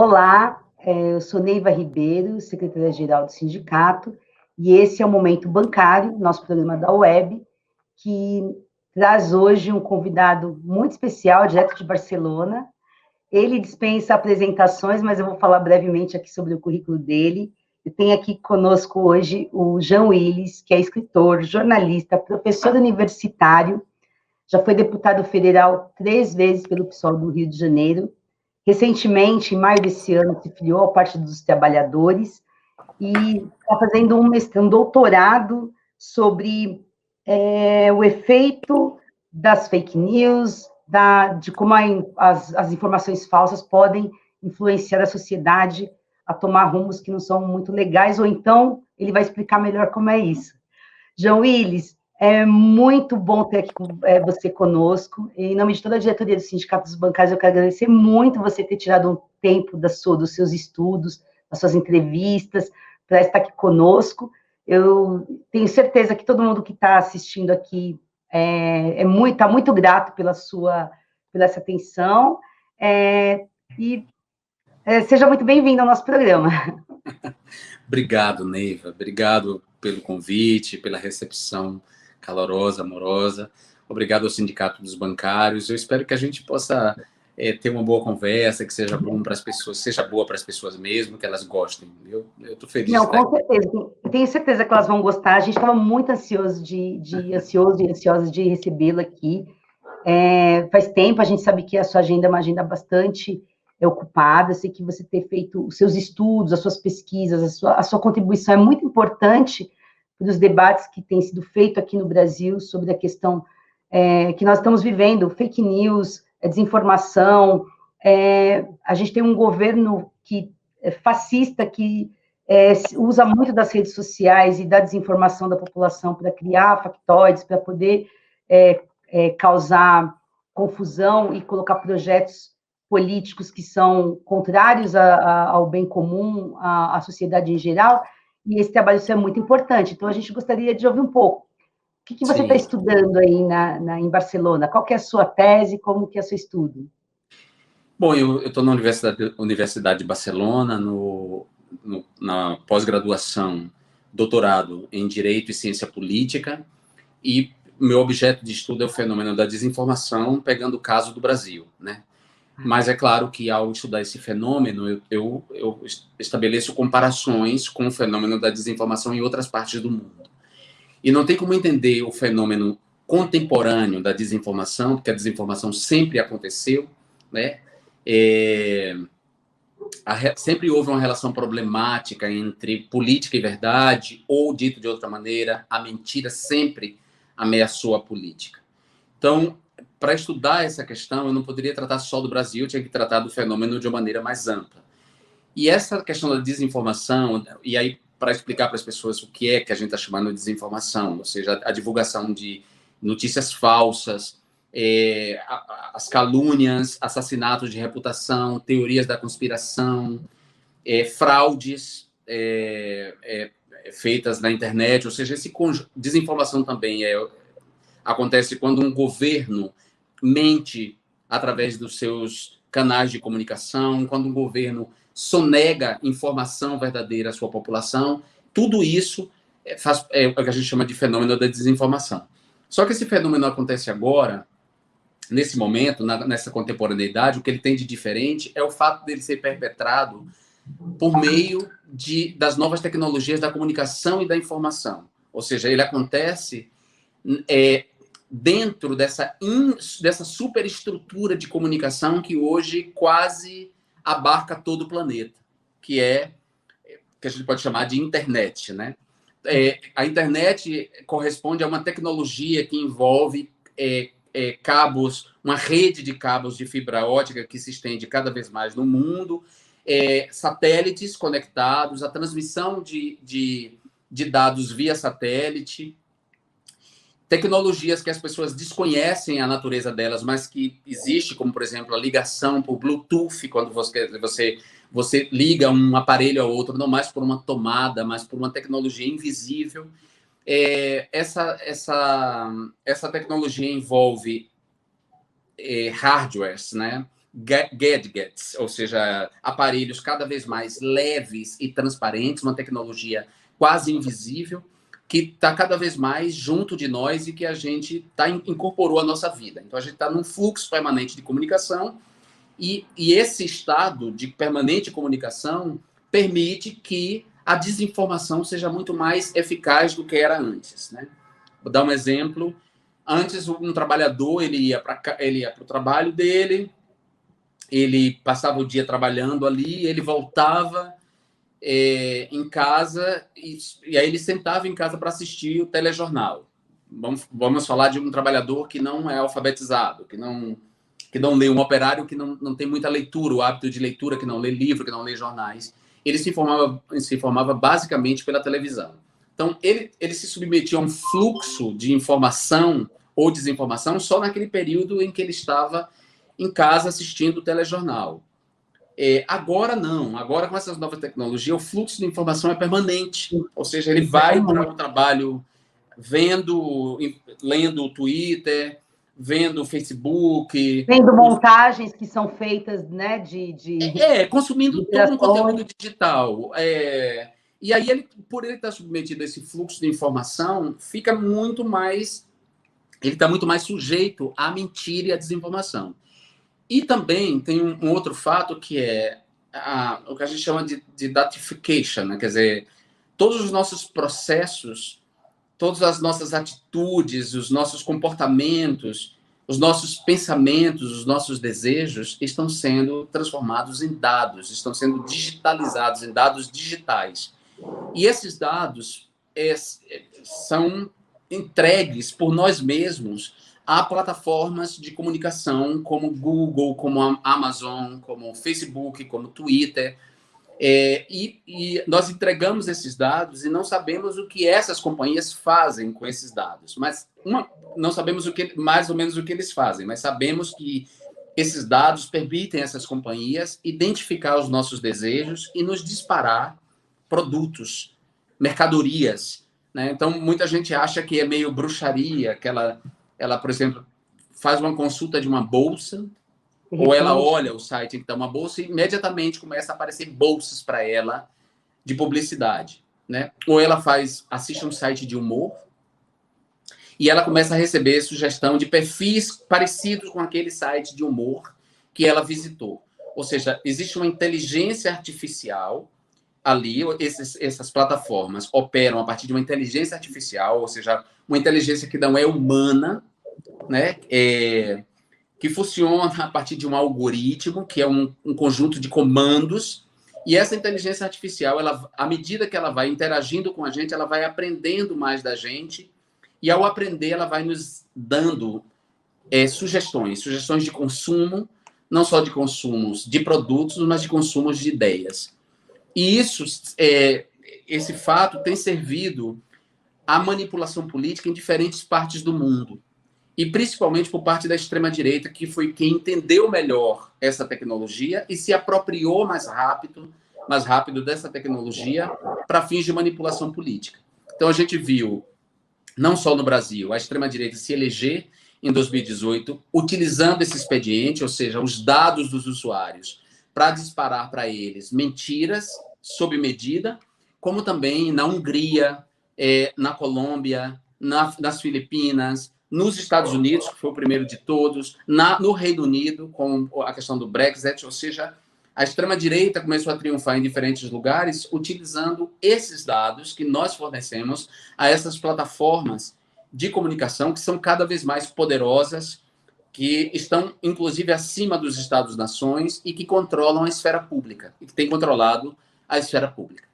Olá, eu sou Neiva Ribeiro, secretária-geral do sindicato, e esse é o Momento Bancário, nosso programa da web, que traz hoje um convidado muito especial, direto de Barcelona. Ele dispensa apresentações, mas eu vou falar brevemente aqui sobre o currículo dele. Eu tenho aqui conosco hoje o Jean Willis, que é escritor, jornalista, professor universitário, já foi deputado federal 3 vezes pelo PSOL do Rio de Janeiro. Recentemente, em maio desse ano, se filiou ao Partido dos Trabalhadores e está fazendo um doutorado sobre o efeito das fake news, de como as informações falsas podem influenciar a sociedade a tomar rumos que não são muito legais, ou então ele vai explicar melhor como é isso. João Willis, é muito bom ter aqui você conosco. Em nome de toda a diretoria do Sindicato dos Bancários, eu quero agradecer muito você ter tirado um tempo dos seus estudos, das suas entrevistas, para estar aqui conosco. Eu tenho certeza que todo mundo que está assistindo aqui está muito grato pela essa atenção. Seja muito bem-vindo ao nosso programa. Obrigado, Neiva. Obrigado pelo convite, pela recepção calorosa, amorosa. Obrigado ao Sindicato dos Bancários. Eu espero que a gente possa ter uma boa conversa, que seja bom para as pessoas, seja boa para as pessoas mesmo, que elas gostem. Eu estou feliz. Não, com certeza. Eu tenho certeza que elas vão gostar. A gente estava muito ansioso e ansiosa de recebê-la aqui. Faz tempo, a gente sabe que a sua agenda é uma agenda bastante ocupada. Eu sei que você ter feito os seus estudos, as suas pesquisas, a sua contribuição é muito importante para os debates que têm sido feitos aqui no Brasil sobre a questão que nós estamos vivendo, fake news, desinformação. A gente tem um governo que é fascista, que usa muito das redes sociais e da desinformação da população para criar factoides, para poder causar confusão e colocar projetos políticos que são contrários ao bem comum, à sociedade em geral, e esse trabalho isso é muito importante. Então, a gente gostaria de ouvir um pouco. O que você está estudando aí em Barcelona? Qual que é a sua tese? Como que é o seu estudo? Bom, eu estou na Universidade de Barcelona, na pós-graduação, doutorado em Direito e Ciência Política, e meu objeto de estudo é o fenômeno da desinformação, pegando o caso do Brasil, né? Mas é claro que, ao estudar esse fenômeno, eu estabeleço comparações com o fenômeno da desinformação em outras partes do mundo. E não tem como entender o fenômeno contemporâneo da desinformação, porque a desinformação sempre aconteceu, né? Sempre houve uma relação problemática entre política e verdade, ou, dito de outra maneira, a mentira sempre ameaçou a política. Então, para estudar essa questão, eu não poderia tratar só do Brasil, eu tinha que tratar do fenômeno de uma maneira mais ampla. E essa questão da desinformação, e aí, para explicar para as pessoas o que é que a gente está chamando de desinformação, ou seja, a divulgação de notícias falsas, as calúnias, assassinatos de reputação, teorias da conspiração, fraudes feitas na internet, ou seja, desinformação também acontece quando um governo mente através dos seus canais de comunicação, quando um governo sonega informação verdadeira à sua população. Tudo isso é o que a gente chama de fenômeno da desinformação. Só que esse fenômeno acontece agora, nesse momento, nessa contemporaneidade. O que ele tem de diferente é o fato dele ser perpetrado por meio das novas tecnologias da comunicação e da informação. Ou seja, ele acontece dentro dessa superestrutura de comunicação que hoje quase abarca todo o planeta, que a gente pode chamar de internet, né? A internet corresponde a uma tecnologia que envolve cabos, uma rede de cabos de fibra ótica que se estende cada vez mais no mundo, satélites conectados, a transmissão de dados via satélite, tecnologias que as pessoas desconhecem a natureza delas, mas que existe, como, por exemplo, a ligação por Bluetooth, quando você liga um aparelho ao outro, não mais por uma tomada, mas por uma tecnologia invisível. Essa tecnologia envolve hardwares, né? gadgets, ou seja, aparelhos cada vez mais leves e transparentes, uma tecnologia quase invisível, que está cada vez mais junto de nós e que a gente incorporou à nossa vida. Então, a gente está num fluxo permanente de comunicação e esse estado de permanente comunicação permite que a desinformação seja muito mais eficaz do que era antes, né? Vou dar um exemplo. Antes, um trabalhador ele ia para o trabalho dele, ele passava o dia trabalhando ali, ele voltava em casa e aí ele sentava em casa para assistir o telejornal. Vamos falar de um trabalhador que não é alfabetizado, que não lê, um operário que não tem muita leitura, o hábito de leitura, que não lê livro, que não lê jornais. Ele se informava basicamente pela televisão. Então, ele se submetia a um fluxo de informação ou desinformação só naquele período em que ele estava em casa assistindo o telejornal. Agora não. Agora, com essas novas tecnologias, o fluxo de informação é permanente. Ou seja, ele vai para o trabalho lendo o Twitter, vendo o Facebook. Vendo montagens que são feitas, né, consumindo todo um conteúdo digital. E aí, por ele estar submetido a esse fluxo de informação, fica muito mais... Ele está muito mais sujeito à mentira e à desinformação. E também tem um outro fato que é o que a gente chama de datification, né? Quer dizer, todos os nossos processos, todas as nossas atitudes, os nossos comportamentos, os nossos pensamentos, os nossos desejos estão sendo transformados em dados, estão sendo digitalizados em dados digitais. E esses dados são entregues por nós mesmos a plataformas de comunicação como Google, como a Amazon, como o Facebook, como o Twitter. E nós entregamos esses dados e não sabemos o que essas companhias fazem com esses dados. Mas não sabemos mais ou menos o que eles fazem, mas sabemos que esses dados permitem a essas companhias identificar os nossos desejos e nos disparar produtos, mercadorias, né? Então, muita gente acha que é meio bruxaria, que ela, por exemplo, faz uma consulta de uma bolsa, ou ela olha o site que está uma bolsa e imediatamente começa a aparecer bolsas para ela de publicidade, né? Ou ela assiste um site de humor e ela começa a receber sugestão de perfis parecidos com aquele site de humor que ela visitou. Ou seja, existe uma inteligência artificial ali, essas plataformas operam a partir de uma inteligência artificial, ou seja, uma inteligência que não é humana, né? Que funciona a partir de um algoritmo, que é um conjunto de comandos, e essa inteligência artificial, à medida que ela vai interagindo com a gente, ela vai aprendendo mais da gente, e ao aprender, ela vai nos dando sugestões de consumo, não só de consumos de produtos, mas de consumos de ideias. E esse fato tem servido à manipulação política em diferentes partes do mundo. E principalmente por parte da extrema-direita, que foi quem entendeu melhor essa tecnologia e se apropriou mais rápido dessa tecnologia para fins de manipulação política. Então, a gente viu, não só no Brasil, a extrema-direita se eleger em 2018, utilizando esse expediente, ou seja, os dados dos usuários, para disparar para eles mentiras sob medida, como também na Hungria, na Colômbia, nas Filipinas, nos Estados Unidos, que foi o primeiro de todos, no Reino Unido, com a questão do Brexit, ou seja, a extrema-direita começou a triunfar em diferentes lugares, utilizando esses dados que nós fornecemos a essas plataformas de comunicação, que são cada vez mais poderosas, que estão, inclusive, acima dos Estados-nações e que controlam a esfera pública, e que têm controlado a esfera pública.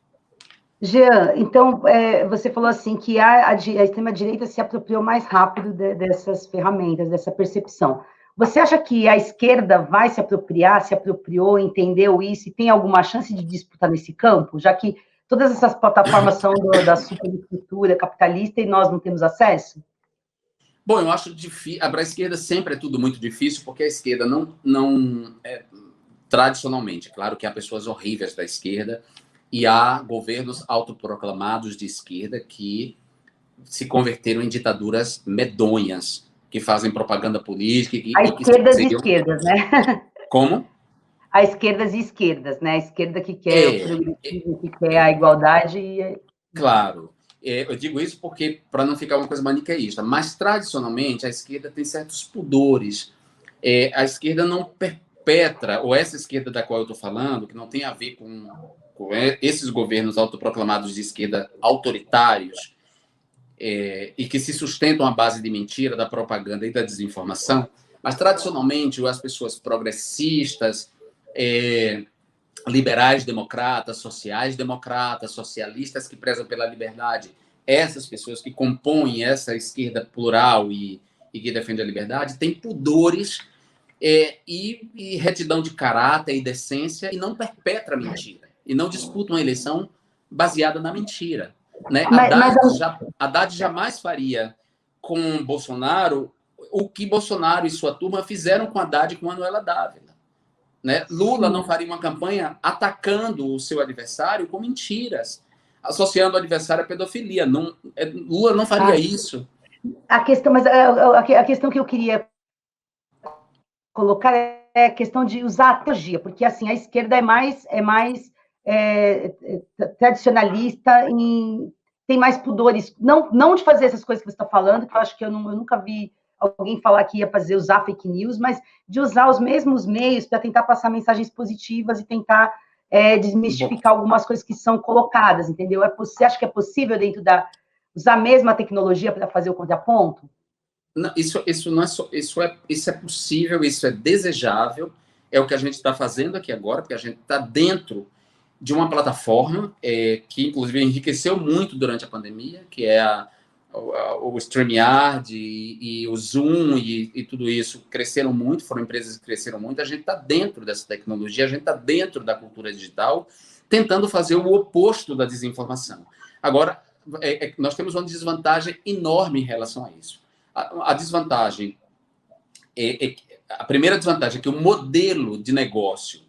Jean, então, você falou assim que a extrema-direita se apropriou mais rápido dessas ferramentas, dessa percepção. Você acha que a esquerda vai se apropriou, entendeu isso, e tem alguma chance de disputar nesse campo, já que todas essas plataformas são da superestrutura capitalista e nós não temos acesso? Bom, eu acho difícil. Para a esquerda sempre é tudo muito difícil, porque a esquerda tradicionalmente, claro que há pessoas horríveis da esquerda e há governos autoproclamados de esquerda que se converteram em ditaduras medonhas, que fazem propaganda política. A esquerda das esquerdas, né? Como? Há esquerdas e esquerdas, né? A esquerda que quer o progressismo, que quer a igualdade e... Claro. Eu digo isso porque, para não ficar uma coisa maniqueísta, mas tradicionalmente a esquerda tem certos pudores. A esquerda não perpetra, ou essa esquerda da qual eu estou falando, que não tem a ver com esses governos autoproclamados de esquerda autoritários, e que se sustentam à base de mentira, da propaganda e da desinformação, mas tradicionalmente as pessoas progressistas, liberais democratas, sociais democratas, socialistas que prezam pela liberdade, essas pessoas que compõem essa esquerda plural e que defende a liberdade, têm pudores e retidão de caráter e decência e não perpetra mentira, e não disputa uma eleição baseada na mentira. Né? Haddad jamais faria com Bolsonaro o que Bolsonaro e sua turma fizeram com Haddad e com Manuela Dávila. Né? Lula não faria uma campanha atacando o seu adversário com mentiras, associando o adversário à pedofilia. Lula não faria isso. A questão que eu queria colocar é a questão de usar a teologia, porque assim a esquerda é mais tradicionalista, tem mais pudores, não de fazer essas coisas que você está falando, que eu acho que eu nunca vi alguém falar que ia usar fake news, mas de usar os mesmos meios para tentar passar mensagens positivas e tentar desmistificar algumas coisas que são colocadas, entendeu? Você acha que é possível usar a mesma tecnologia para fazer o contraponto? Não, isso não é só, isso é possível, isso é desejável, é o que a gente está fazendo aqui agora, porque a gente está dentro de uma plataforma que, inclusive, enriqueceu muito durante a pandemia, que é o StreamYard e o Zoom e tudo isso cresceram muito, foram empresas que cresceram muito. A gente está dentro dessa tecnologia, a gente está dentro da cultura digital, tentando fazer o oposto da desinformação. Agora, nós temos uma desvantagem enorme em relação a isso. A desvantagem, a primeira desvantagem é que o modelo de negócio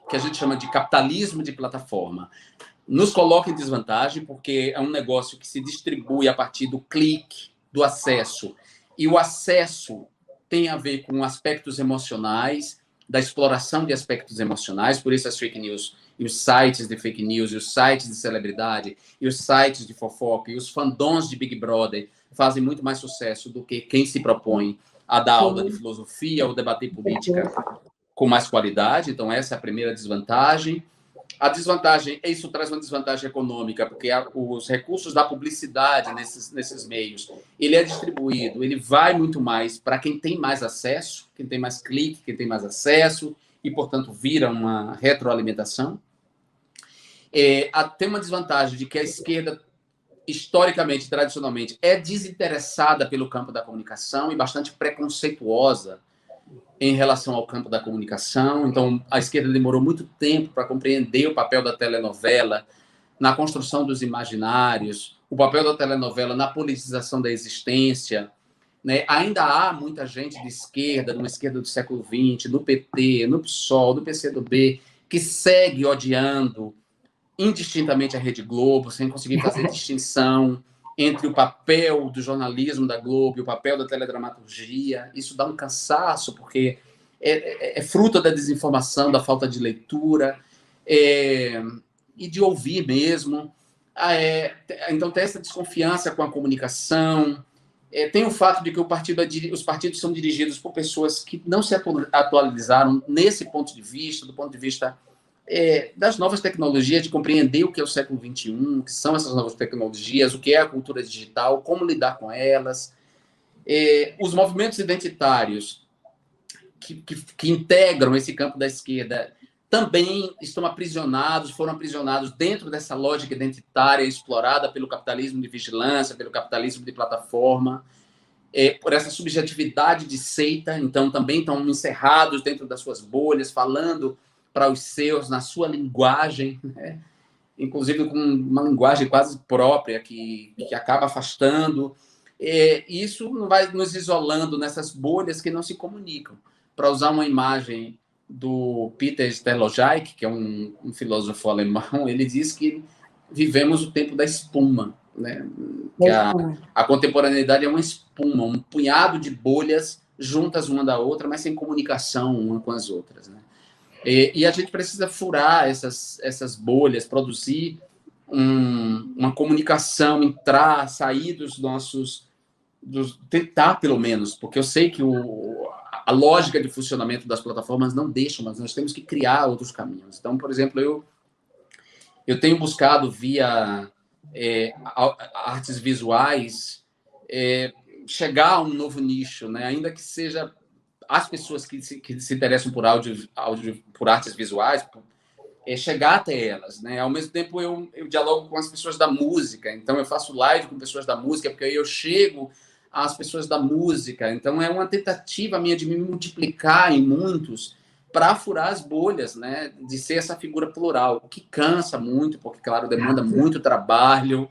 que a gente chama de capitalismo de plataforma nos coloca em desvantagem, porque é um negócio que se distribui a partir do clique, do acesso. E o acesso tem a ver com aspectos emocionais, da exploração de aspectos emocionais, por isso as fake news, e os sites de fake news, e os sites de celebridade, e os sites de fofoca, e os fandoms de Big Brother fazem muito mais sucesso do que quem se propõe a dar aula de filosofia ou debater política com mais qualidade. Então, essa é a primeira desvantagem. A desvantagem, isso traz uma desvantagem econômica, porque os recursos da publicidade nesses meios, ele é distribuído, ele vai muito mais para quem tem mais acesso, quem tem mais clique, quem tem mais acesso, e, portanto, vira uma retroalimentação. Tem uma desvantagem de que a esquerda, historicamente, tradicionalmente, é desinteressada pelo campo da comunicação e bastante preconceituosa em relação ao campo da comunicação. Então, a esquerda demorou muito tempo para compreender o papel da telenovela na construção dos imaginários, o papel da telenovela na politização da existência. Né? Ainda há muita gente de esquerda, numa esquerda do século XX, no PT, no PSOL, no PCdoB, que segue odiando indistintamente a Rede Globo, sem conseguir fazer distinção entre o papel do jornalismo da Globo e o papel da teledramaturgia. Isso dá um cansaço, porque é fruto da desinformação, da falta de leitura e de ouvir mesmo. Então, tem essa desconfiança com a comunicação. Tem o fato de que os partidos são dirigidos por pessoas que não se atualizaram nesse ponto de vista, do ponto de vista das novas tecnologias, de compreender o que é o século XXI, o que são essas novas tecnologias, o que é a cultura digital, como lidar com elas. Os movimentos identitários que integram esse campo da esquerda também foram aprisionados dentro dessa lógica identitária explorada pelo capitalismo de vigilância, pelo capitalismo de plataforma, por essa subjetividade de seita. Então, também estão encerrados dentro das suas bolhas, falando para os seus, na sua linguagem, né? Inclusive com uma linguagem quase própria, que acaba afastando. Isso vai nos isolando nessas bolhas que não se comunicam. Para usar uma imagem do Peter Sloterdijk, que é um filósofo alemão, ele diz que vivemos o tempo da espuma, né? Que a contemporaneidade é uma espuma, um punhado de bolhas juntas uma da outra, mas sem comunicação uma com as outras, né? E a gente precisa furar essas bolhas, produzir uma comunicação, entrar, sair dos nossos... tentar, pelo menos, porque eu sei que a lógica de funcionamento das plataformas não deixa, mas nós temos que criar outros caminhos. Então, por exemplo, eu tenho buscado via artes visuais chegar a um novo nicho, né? Ainda que seja as pessoas que se interessam por por artes visuais, chegar até elas, né? Ao mesmo tempo, eu dialogo com as pessoas da música, então eu faço live com pessoas da música, porque aí eu chego às pessoas da música. Então, é uma tentativa minha de me multiplicar em muitos para furar as bolhas, né? De ser essa figura plural, o que cansa muito, porque, claro, demanda muito trabalho,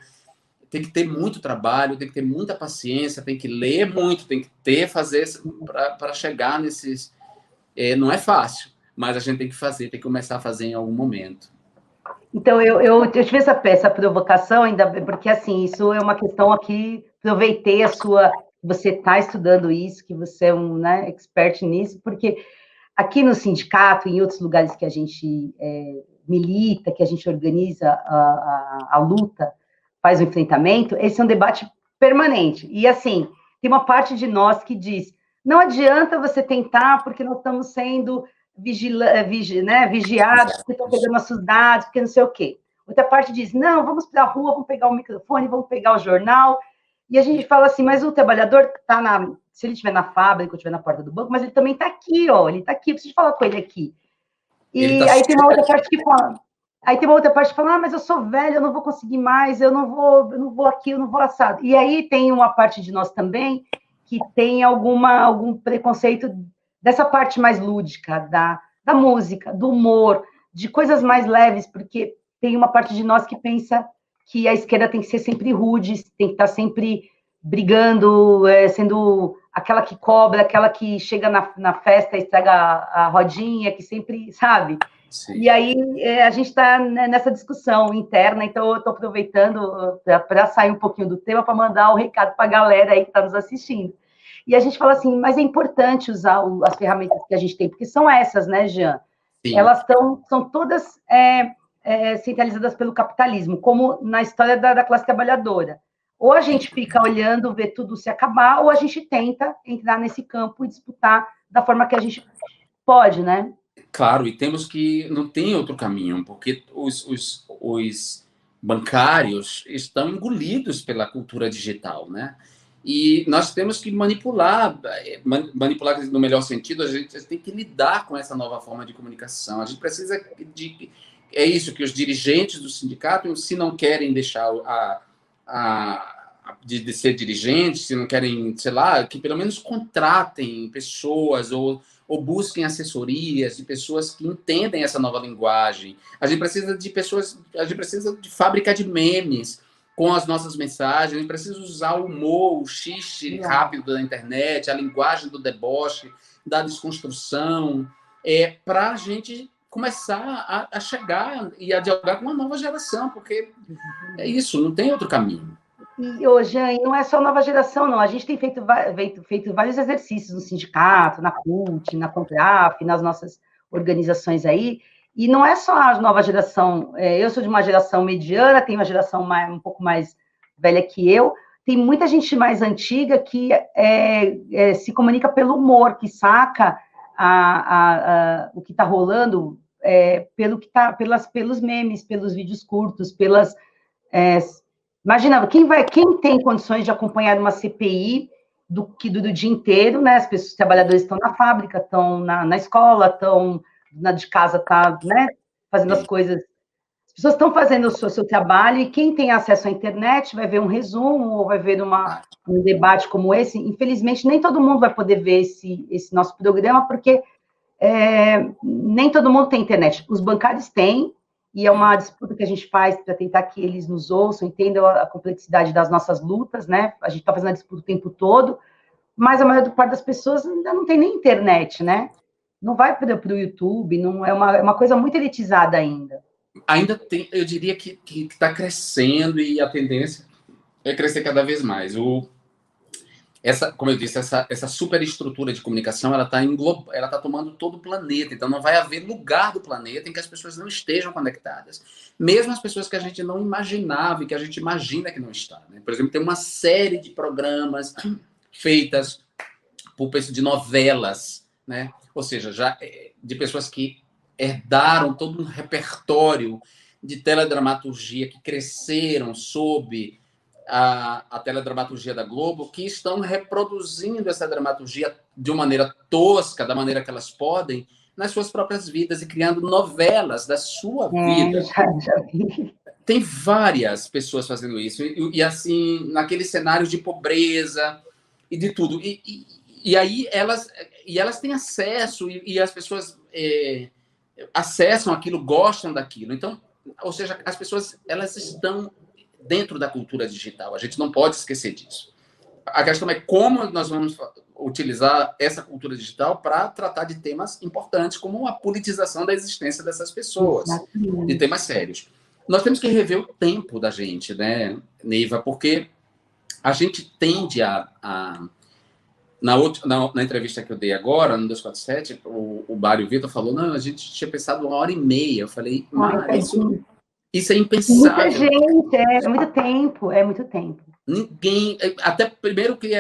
tem que ter muito trabalho, tem que ter muita paciência, tem que ler muito, tem que fazer para chegar nesses... não é fácil, mas a gente tem que fazer, tem que começar a fazer em algum momento. Então, eu tive essa provocação, ainda porque, assim, isso é uma questão aqui, aproveitei você está estudando isso, que você é um, né, expert nisso, porque aqui no sindicato, em outros lugares que a gente milita, que a gente organiza a luta, faz o enfrentamento, esse é um debate permanente. E, assim, tem uma parte de nós que diz, não adianta você tentar, porque nós estamos sendo vigiados, porque estão pegando nossos dados, porque não sei o quê. Outra parte diz, não, vamos para a rua, vamos pegar o microfone, vamos pegar o jornal. E a gente fala assim, mas o trabalhador está se ele estiver na fábrica ou estiver na porta do banco, mas ele também está aqui, ó, ele está aqui, eu preciso falar com ele aqui. E aí tem uma outra parte que fala, mas eu sou velho, eu não vou conseguir mais, eu não vou aqui, eu não vou assado. E aí tem uma parte de nós também que tem algum preconceito dessa parte mais lúdica, da música, do humor, de coisas mais leves, porque tem uma parte de nós que pensa que a esquerda tem que ser sempre rude, tem que estar sempre brigando, sendo aquela que cobra, aquela que chega na festa e estraga a rodinha, que sempre, sabe? Sim. E aí a gente está nessa discussão interna, então eu estou aproveitando para sair um pouquinho do tema, para mandar um recado para a galera aí que está nos assistindo. E a gente fala assim, mas é importante usar as ferramentas que a gente tem, porque são essas, né, Jean? Sim. Elas são todas centralizadas pelo capitalismo, como na história da classe trabalhadora. Ou a gente fica olhando, ver tudo se acabar, ou a gente tenta entrar nesse campo e disputar da forma que a gente pode, né? Claro, e temos que... Não tem outro caminho, porque os bancários estão engolidos pela cultura digital, né? E nós temos que manipular no melhor sentido, a gente tem que lidar com essa nova forma de comunicação. A gente precisa de... É isso, que os dirigentes do sindicato, se não querem deixar de ser dirigentes, se não querem, sei lá, que pelo menos contratem pessoas ou busquem assessorias de pessoas que entendem essa nova linguagem. A gente precisa de pessoas, a gente precisa de fábrica de memes com as nossas mensagens, a gente precisa usar o humor, o xixi rápido da internet, a linguagem do deboche, da desconstrução, para a gente começar a chegar e a dialogar com uma nova geração, porque é isso, não tem outro caminho. E hoje não é só nova geração, não. A gente tem feito vários exercícios no sindicato, na CUT, na Contraf, nas nossas organizações aí, e não é só a nova geração. Eu sou de uma geração mediana, tenho uma geração um pouco mais velha que eu, tem muita gente mais antiga que se comunica pelo humor, que saca o que está rolando pelos memes, pelos vídeos curtos, pelas... Imagina, quem tem condições de acompanhar uma CPI do dia inteiro, né? Os trabalhadores estão na fábrica, estão na escola, estão de casa, né? Fazendo as coisas. As pessoas estão fazendo o seu trabalho, e quem tem acesso à internet vai ver um resumo, ou vai ver um debate como esse. Infelizmente, nem todo mundo vai poder ver esse nosso programa, porque nem todo mundo tem internet. Os bancários têm, e é uma disputa que a gente faz para tentar que eles nos ouçam, entendam a complexidade das nossas lutas, né? A gente está fazendo a disputa o tempo todo, mas a maior parte das pessoas ainda não tem nem internet, né? Não vai para o YouTube, não, é uma coisa muito elitizada ainda. Ainda tem, eu diria que está crescendo, e a tendência é crescer cada vez mais. como eu disse, essa superestrutura de comunicação, ela tá tomando todo o planeta. Então, não vai haver lugar do planeta em que as pessoas não estejam conectadas. Mesmo as pessoas que a gente não imaginava e que a gente imagina que não está, né? Por exemplo, tem uma série de programas feitas por pessoas de novelas, né? Ou seja, já de pessoas que herdaram todo um repertório de teledramaturgia, que cresceram sob a teledramaturgia da Globo, que estão reproduzindo essa dramaturgia de uma maneira tosca, da maneira que elas podem, nas suas próprias vidas e criando novelas da sua vida. Já vi. Tem várias pessoas fazendo isso, assim, naquele cenário de pobreza e de tudo. E aí elas têm acesso, e as pessoas acessam aquilo, gostam daquilo. Então, ou seja, as pessoas, elas estão dentro da cultura digital. A gente não pode esquecer disso. A questão é como nós vamos utilizar essa cultura digital para tratar de temas importantes, como a politização da existência dessas pessoas, de temas sérios. Nós temos que rever o tempo da gente, né, Neiva? Porque a gente tende na entrevista que eu dei agora, no 247, o Mário Vitor falou, não, a gente tinha pensado 1h30. Eu falei, isso é impensável. Muita gente, é muito tempo, Ninguém, até primeiro que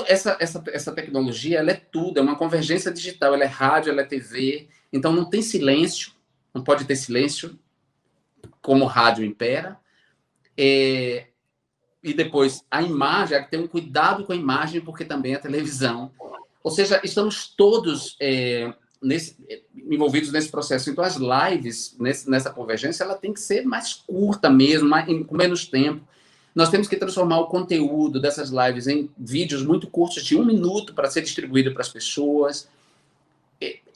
essa tecnologia, ela é tudo, é uma convergência digital, ela é rádio, ela é TV, então não tem silêncio, não pode ter silêncio, como o rádio impera. E depois, a imagem, tem um cuidado com a imagem, porque também é televisão. Ou seja, estamos todos envolvidos nesse processo. Então, as lives, nessa convergência, ela tem que ser mais curta mesmo, com menos tempo. Nós temos que transformar o conteúdo dessas lives em vídeos muito curtos, de 1 minuto, para ser distribuído para as pessoas.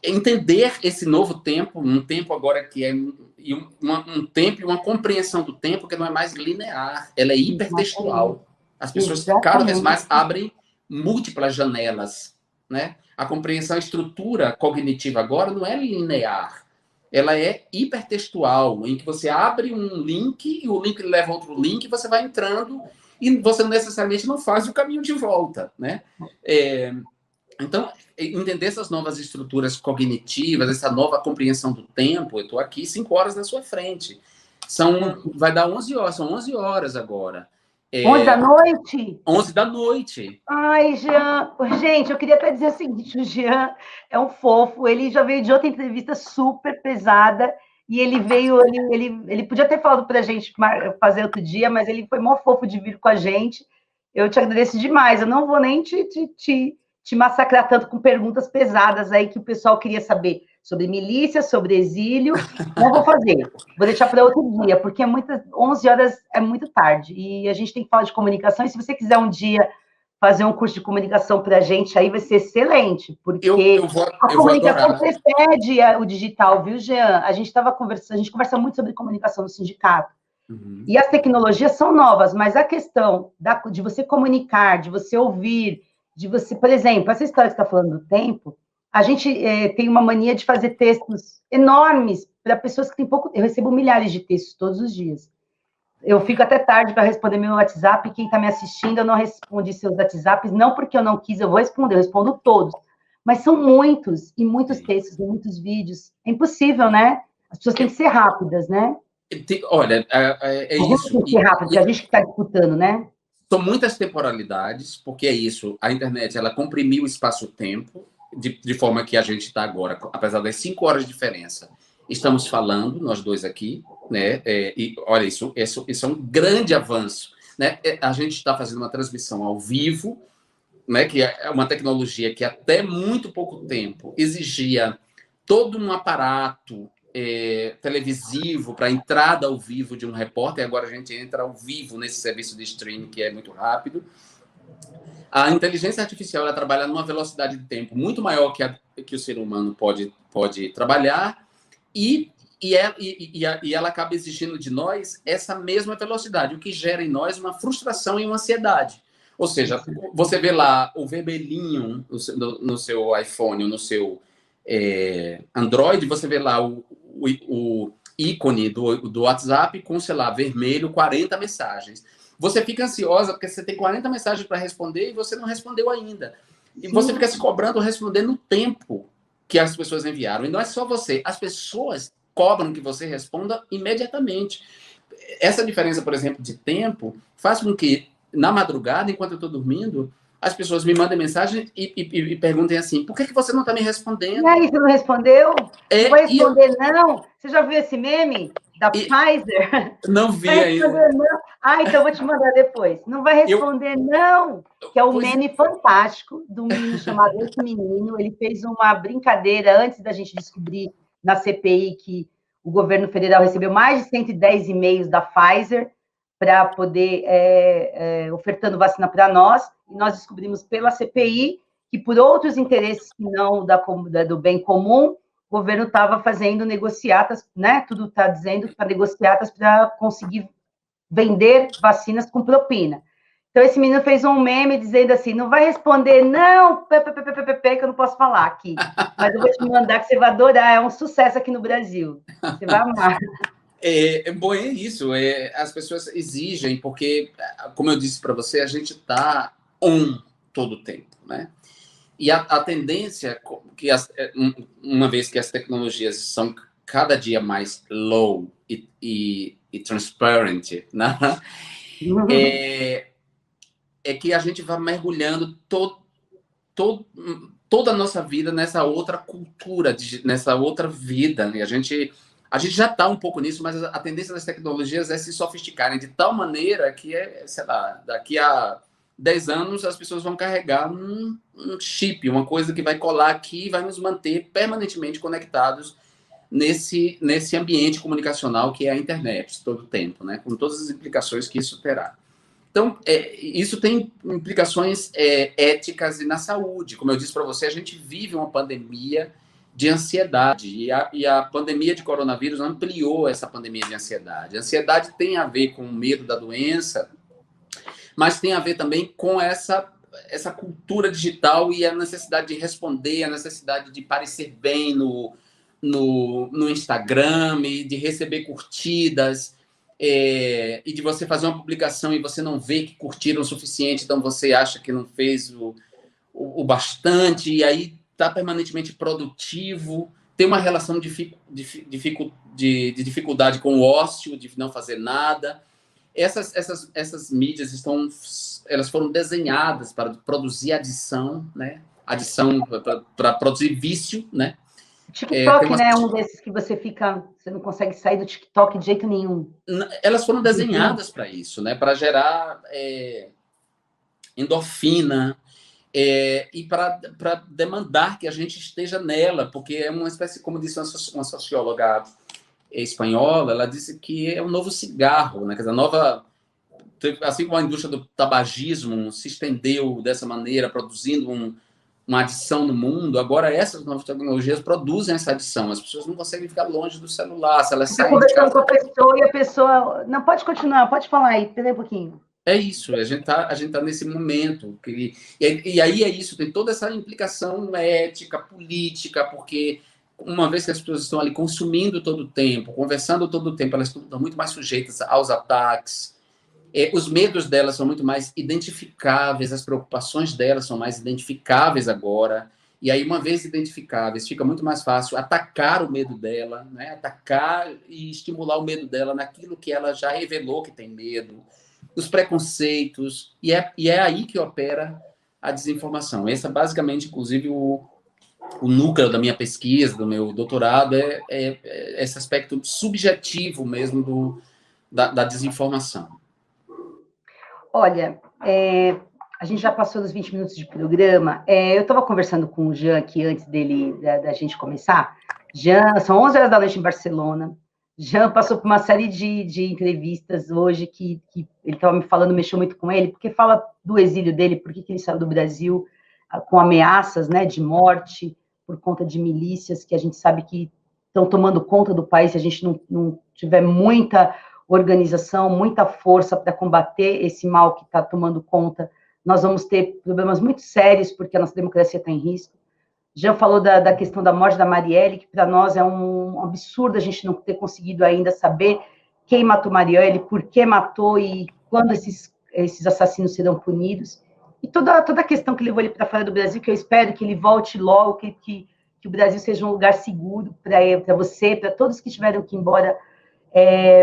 Entender esse novo tempo, um tempo agora que é um tempo e uma compreensão do tempo que não é mais linear, ela é hipertextual. As pessoas cada vez mais abrem múltiplas janelas, né? A compreensão, a estrutura cognitiva agora não é linear, ela é hipertextual, em que você abre um link e o link leva a outro link e você vai entrando e você necessariamente não faz o caminho de volta, né? Então, entender essas novas estruturas cognitivas, essa nova compreensão do tempo, eu estou aqui 5 horas na sua frente. Vai dar 11 horas, são 11 horas agora. 11 da noite? 11 da noite. Ai, Jean. Gente, eu queria até dizer o seguinte, o Jean é um fofo, ele já veio de outra entrevista super pesada, e ele veio, ele podia ter falado para a gente fazer outro dia, mas ele foi mó fofo de vir com a gente. Eu te agradeço demais, eu não vou nem te massacrar tanto com perguntas pesadas aí que o pessoal queria saber sobre milícia, sobre exílio. Não vou fazer, vou deixar para outro dia, porque 11 horas é muito tarde, e a gente tem que falar de comunicação, e se você quiser um dia fazer um curso de comunicação para a gente, aí vai ser excelente, porque a comunicação precede o digital, viu, Jean? A gente conversa muito sobre comunicação no sindicato, e as tecnologias são novas, mas a questão de você comunicar, de você ouvir, de você, por exemplo, essa história que você está falando do tempo, a gente tem uma mania de fazer textos enormes para pessoas que têm pouco. Eu recebo milhares de textos todos os dias. Eu fico até tarde para responder meu WhatsApp. Quem está me assistindo, eu não respondi seus WhatsApps, não porque eu não quis, eu vou responder, eu respondo todos. Mas são muitos, e muitos textos, e muitos vídeos. É impossível, né? As pessoas têm que ser rápidas, né? Olha, isso. Tem que ser rápido, porque a gente que está disputando, né? São muitas temporalidades, porque é isso, a internet, ela comprimiu o espaço-tempo, de forma que a gente está agora, apesar das 5 horas de diferença, estamos falando, nós dois aqui, né? E olha, isso é um grande avanço, né? A gente está fazendo uma transmissão ao vivo, né? Que é uma tecnologia que até muito pouco tempo exigia todo um aparato televisivo para a entrada ao vivo de um repórter, e agora a gente entra ao vivo nesse serviço de streaming que é muito rápido. A inteligência artificial, ela trabalha numa velocidade de tempo muito maior que o ser humano pode trabalhar, e ela acaba exigindo de nós essa mesma velocidade, o que gera em nós uma frustração e uma ansiedade. Ou seja, você vê lá o vermelhinho no seu iPhone, no seu Android, você vê lá o ícone do WhatsApp com, sei lá, vermelho, 40 mensagens. você fica ansiosa porque você tem 40 mensagens para responder e você não respondeu ainda. E Sim. você fica se cobrando responder no tempo que as pessoas enviaram. E não é só você, as pessoas cobram que você responda imediatamente. Essa diferença, por exemplo, de tempo, faz com que, na madrugada, enquanto eu estou dormindo, as pessoas me mandem mensagem e perguntem assim, por que você não está me respondendo? E aí, você não respondeu? Não vai E eu responder, não? Você já viu esse meme da Pfizer? não Vai vi responder, ainda. não? Ah, então eu vou te mandar depois. Não vai responder, não? Que é um Pois meme fantástico de um menino chamado Esse Menino. Ele fez uma brincadeira antes da gente descobrir na CPI que o governo federal recebeu mais de 110 e-mails da Pfizer para poder ofertando vacina para nós. E nós descobrimos pela CPI que, por outros interesses que não do bem comum, o governo estava fazendo negociatas, né? Tudo está dizendo para negociatas para conseguir vender vacinas com propina. Então, esse menino fez um meme dizendo assim, não vai responder, não, que eu não posso falar aqui, mas eu vou te mandar que você vai adorar, é um sucesso aqui no Brasil, você vai amar. Bom, é isso, as pessoas exigem, porque, como eu disse para você, a gente está on todo o tempo, né? E a tendência, que uma vez que as tecnologias são cada dia mais low e transparent, né? É que a gente vai mergulhando toda a nossa vida nessa outra cultura, nessa outra vida. E a gente já está um pouco nisso, mas a tendência das tecnologias é se sofisticarem de tal maneira que, sei lá, daqui a 10 anos as pessoas vão carregar um chip, uma coisa que vai colar aqui e vai nos manter permanentemente conectados nesse ambiente comunicacional que é a internet, todo o tempo, né? Com todas as implicações que isso terá. Então, isso tem implicações éticas e na saúde. Como eu disse para você, a gente vive uma pandemia de ansiedade e a pandemia de coronavírus ampliou essa pandemia de ansiedade. A ansiedade tem a ver com o medo da doença, mas tem a ver também com essa cultura digital e a necessidade de responder, a necessidade de parecer bem no Instagram e de receber curtidas. E de você fazer uma publicação e você não vê que curtiram o suficiente, então você acha que não fez o bastante, e aí está permanentemente produtivo, tem uma relação de dificuldade com o ócio, de não fazer nada. Essas mídias elas foram desenhadas para produzir adição, né? Adição para produzir vício, né? TikTok, né, é um desses que você não consegue sair do TikTok de jeito nenhum. Elas foram desenhadas para isso, né? Para gerar endorfina e para demandar que a gente esteja nela, porque é uma espécie, como disse uma socióloga espanhola, ela disse que é um novo cigarro, né? Quer dizer, assim como a indústria do tabagismo se estendeu dessa maneira, produzindo uma adição no mundo, agora essas novas tecnologias produzem essa adição. As pessoas não conseguem ficar longe do celular, se elas saem de casa. Conversando com a pessoa e a pessoa... Não, pode continuar, pode falar aí, peraí um pouquinho. É isso, a gente tá nesse momento. E aí é isso, tem toda essa implicação ética, política, porque uma vez que as pessoas estão ali consumindo todo o tempo, conversando todo o tempo, elas estão muito mais sujeitas aos ataques. Os medos delas são muito mais identificáveis, as preocupações delas são mais identificáveis agora. E aí, uma vez identificáveis, fica muito mais fácil atacar o medo dela, né? Atacar e estimular o medo dela naquilo que ela já revelou que tem medo, os preconceitos, e é aí que opera a desinformação. Esse é basicamente, inclusive, o núcleo da minha pesquisa, do meu doutorado, é esse aspecto subjetivo mesmo da desinformação. Olha, a gente já passou dos 20 minutos de programa. Eu estava conversando com o Jean aqui antes da gente começar. Jean, são 11 horas da noite em Barcelona. Jean passou por uma série de entrevistas hoje que ele estava me falando, mexeu muito com ele, porque fala do exílio dele, por que ele saiu do Brasil com ameaças, né, de morte por conta de milícias que a gente sabe que estão tomando conta do país se a gente não tiver muita organização, muita força para combater esse mal que está tomando conta, nós vamos ter problemas muito sérios, porque a nossa democracia está em risco. Já falou da questão da morte da Marielle, que para nós é um absurdo a gente não ter conseguido ainda saber quem matou Marielle, por que matou e quando esses assassinos serão punidos, e toda a questão que levou ele para fora do Brasil, que eu espero que ele volte logo, que o Brasil seja um lugar seguro para você, para todos que tiveram que ir embora,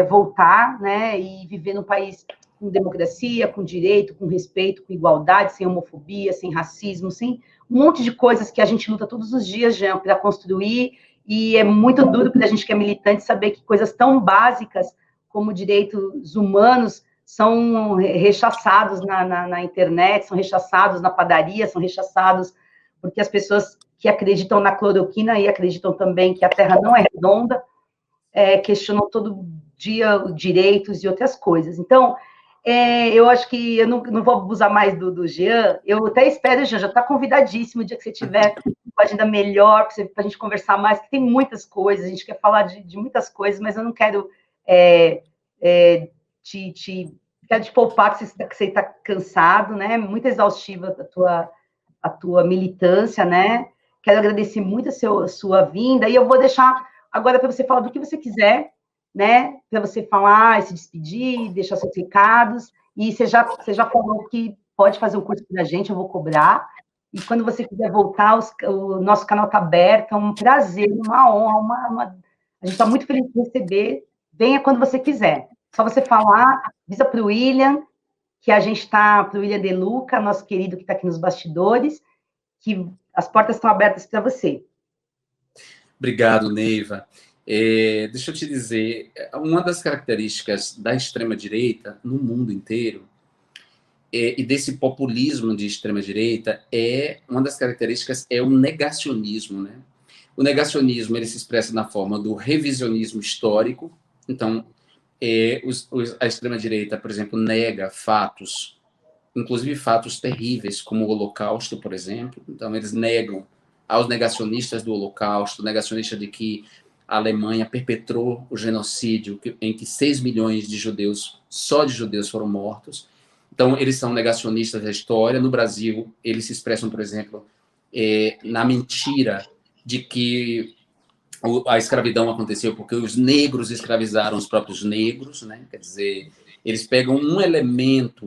voltar, né, e viver num país com democracia, com direito, com respeito, com igualdade, sem homofobia, sem racismo, sem um monte de coisas que a gente luta todos os dias, Jean, para construir, e é muito duro para a gente que é militante saber que coisas tão básicas como direitos humanos são rechaçados na internet, são rechaçados na padaria, são rechaçados porque as pessoas que acreditam na cloroquina e acreditam também que a Terra não é redonda, questionam todo dia direitos e outras coisas. Então, eu acho que eu não vou abusar mais do Jean, eu até espero, Jean, já está convidadíssimo o dia que você tiver uma agenda melhor, para a gente conversar mais, que tem muitas coisas, a gente quer falar de muitas coisas, mas eu não quero quero te poupar, que você está cansado, né? Muito exaustiva a tua militância, né? Quero agradecer muito a sua vinda, e eu vou deixar agora para você falar do que você quiser, né? Para você falar, se despedir, deixar seus recados, e você já falou que pode fazer um curso para a gente, eu vou cobrar, e quando você quiser voltar, o nosso canal está aberto, é um prazer, uma honra, a gente está muito feliz de receber, venha quando você quiser. Só você falar, avisa para o William, que a gente está, para o William De Luca, nosso querido que está aqui nos bastidores, que as portas estão abertas para você. Obrigado, Neiva. Deixa eu te dizer, uma das características da extrema-direita no mundo inteiro e desse populismo de extrema-direita uma das características é o negacionismo, né? O negacionismo ele se expressa na forma do revisionismo histórico. Então, a extrema-direita, por exemplo, nega fatos, inclusive fatos terríveis, como o Holocausto, por exemplo. Então, eles negam aos negacionistas do Holocausto, negacionista de que a Alemanha perpetrou o genocídio em que 6 milhões de judeus, só de judeus, foram mortos. Então, eles são negacionistas da história. No Brasil, eles se expressam, por exemplo, na mentira de que a escravidão aconteceu porque os negros escravizaram os próprios negros, né? Quer dizer, eles pegam um elemento,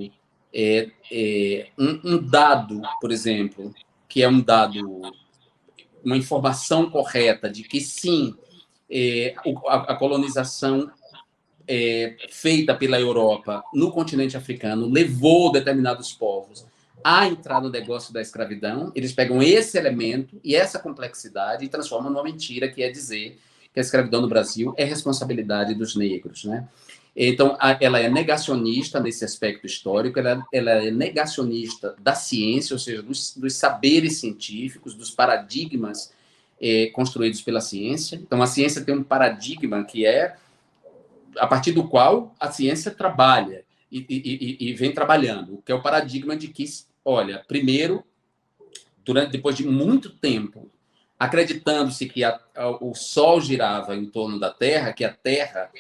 um dado, por exemplo, que é um dado, uma informação correta de que sim, a colonização feita pela Europa no continente africano levou determinados povos a entrar no negócio da escravidão. Eles pegam esse elemento e essa complexidade e transformam numa mentira, que é dizer que a escravidão no Brasil é responsabilidade dos negros, né? Então, ela é negacionista nesse aspecto histórico, ela é negacionista da ciência, ou seja, dos saberes científicos, dos paradigmas construídos pela ciência. Então, a ciência tem um paradigma que é a partir do qual a ciência trabalha e vem trabalhando, que é o paradigma de que, olha, primeiro, depois de muito tempo, acreditando-se que o Sol girava em torno da Terra, que a Terra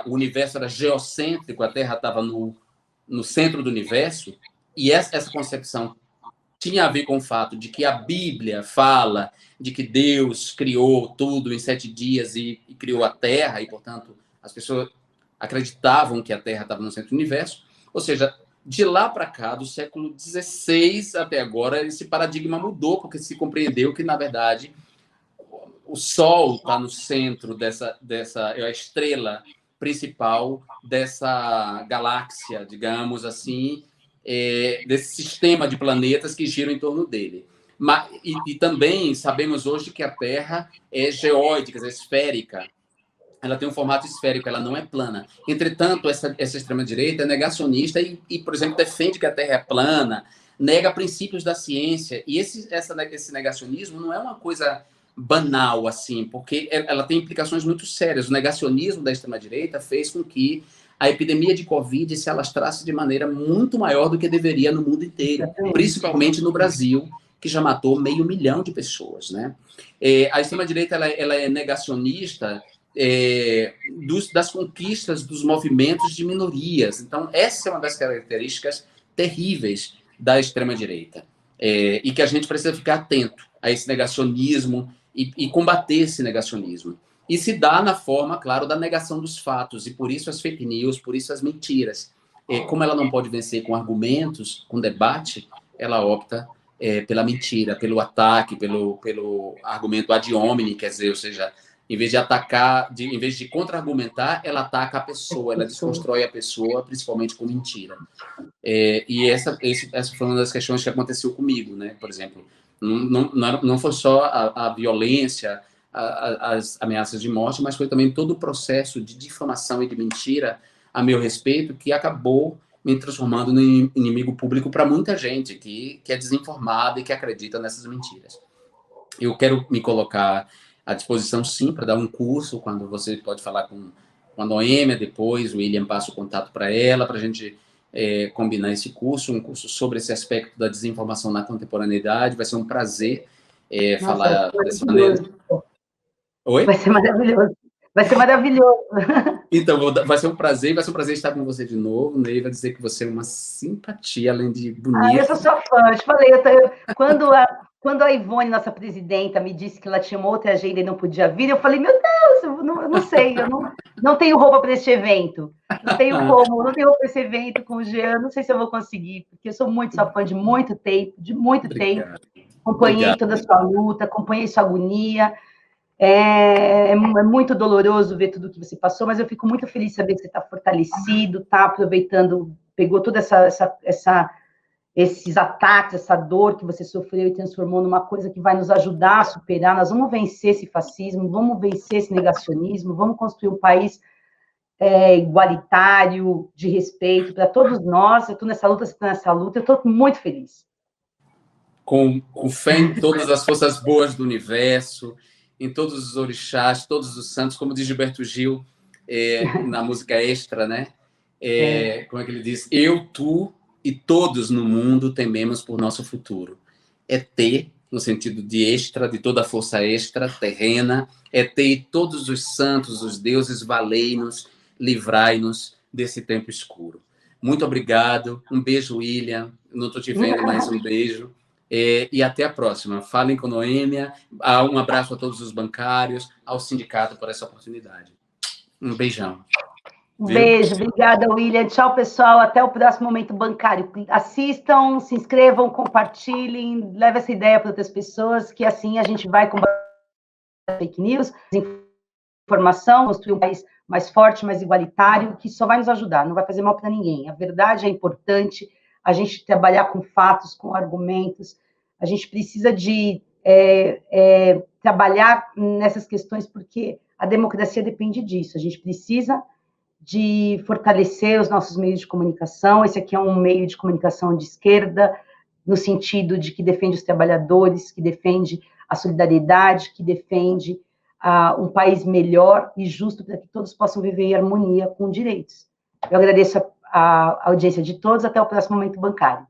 o universo era geocêntrico, a Terra estava no centro do universo, e essa concepção tinha a ver com o fato de que a Bíblia fala de que Deus criou tudo em 7 dias e criou a Terra, e, portanto, as pessoas acreditavam que a Terra estava no centro do universo. Ou seja, de lá para cá, do século XVI até agora, esse paradigma mudou, porque se compreendeu que, na verdade, o Sol está no centro é a estrela principal dessa galáxia, digamos assim, desse sistema de planetas que giram em torno dele. E também sabemos hoje que a Terra é geóide, quer dizer, esférica. Ela tem um formato esférico, ela não é plana. Entretanto, essa extrema-direita é negacionista e, por exemplo, defende que a Terra é plana, nega princípios da ciência. E esse negacionismo não é uma coisa banal, assim, porque ela tem implicações muito sérias. O negacionismo da extrema-direita fez com que a epidemia de Covid se alastrasse de maneira muito maior do que deveria no mundo inteiro, principalmente no Brasil, que já matou 500 mil de pessoas, né? A extrema-direita ela é negacionista das conquistas dos movimentos de minorias. Então, essa é uma das características terríveis da extrema-direita, e que a gente precisa ficar atento a esse negacionismo e combater esse negacionismo. E se dá na forma, claro, da negação dos fatos, e por isso as fake news, por isso as mentiras. como ela não pode vencer com argumentos, com debate, ela opta pela mentira, pelo ataque, pelo argumento ad hominem, quer dizer, ou seja, em vez de atacar, em vez de contra-argumentar, ela ataca a pessoa, ela desconstrói a pessoa, principalmente com mentira. E essa foi uma das questões que aconteceu comigo, né? Por exemplo, não foi só a violência, as ameaças de morte, mas foi também todo o processo de difamação e de mentira a meu respeito, que acabou me transformando no inimigo público para muita gente que é desinformada e que acredita nessas mentiras. Eu quero me colocar à disposição, sim, para dar um curso, quando você pode falar com a Noêmia depois, o William passa o contato para ela, para a gente combinar esse curso, um curso sobre esse aspecto da desinformação na contemporaneidade. Vai ser um prazer falar dessa maneira. Oi? Vai ser maravilhoso. Vai ser maravilhoso. Então, vai ser um prazer estar com você de novo. Ney vai dizer que você é uma simpatia, além de bonita. Eu sou sua fã, eu te falei, quando a Ivone, nossa presidenta, me disse que ela tinha uma outra agenda e não podia vir, eu falei, meu Deus, eu não sei, eu não tenho roupa para este evento, não tenho roupa para esse evento com o Jean, não sei se eu vou conseguir, porque eu sou muito sua fã de muito tempo, acompanhei toda a sua luta, acompanhei sua agonia, é muito doloroso ver tudo que você passou, mas eu fico muito feliz de saber que você está fortalecido, está aproveitando, pegou toda esses ataques, essa dor que você sofreu e transformou numa coisa que vai nos ajudar a superar. Nós vamos vencer esse fascismo, vamos vencer esse negacionismo, vamos construir um país igualitário, de respeito para todos nós. Eu estou nessa luta, você está nessa luta, eu estou muito feliz. Com fé em todas as forças boas do universo, em todos os orixás, todos os santos, como diz Gilberto Gil na música Extra, né? Como é que ele diz? Eu, tu e todos no mundo tememos por nosso futuro. É ter, no sentido de extra, de toda a força extra terrena, é ter todos os santos, os deuses, valei-nos, livrai-nos desse tempo escuro. Muito obrigado. Um beijo, William. Não estou te vendo, mas um beijo. E até a próxima. Falem com Noêmia. Um abraço a todos os bancários, ao sindicato por essa oportunidade. Um beijão. Um beijo, obrigada, William. Tchau, pessoal. Até o próximo Momento Bancário. Assistam, se inscrevam, compartilhem, leve essa ideia para outras pessoas, que assim a gente vai combater fake news, informação, construir um país mais forte, mais igualitário, que só vai nos ajudar, não vai fazer mal para ninguém. A verdade é importante, a gente trabalhar com fatos, com argumentos, a gente precisa de trabalhar nessas questões, porque a democracia depende disso, a gente precisa de fortalecer os nossos meios de comunicação. Esse aqui é um meio de comunicação de esquerda, no sentido de que defende os trabalhadores, que defende a solidariedade, que defende um país melhor e justo para que todos possam viver em harmonia com direitos. Eu agradeço a audiência de todos, até o próximo Momento Bancário.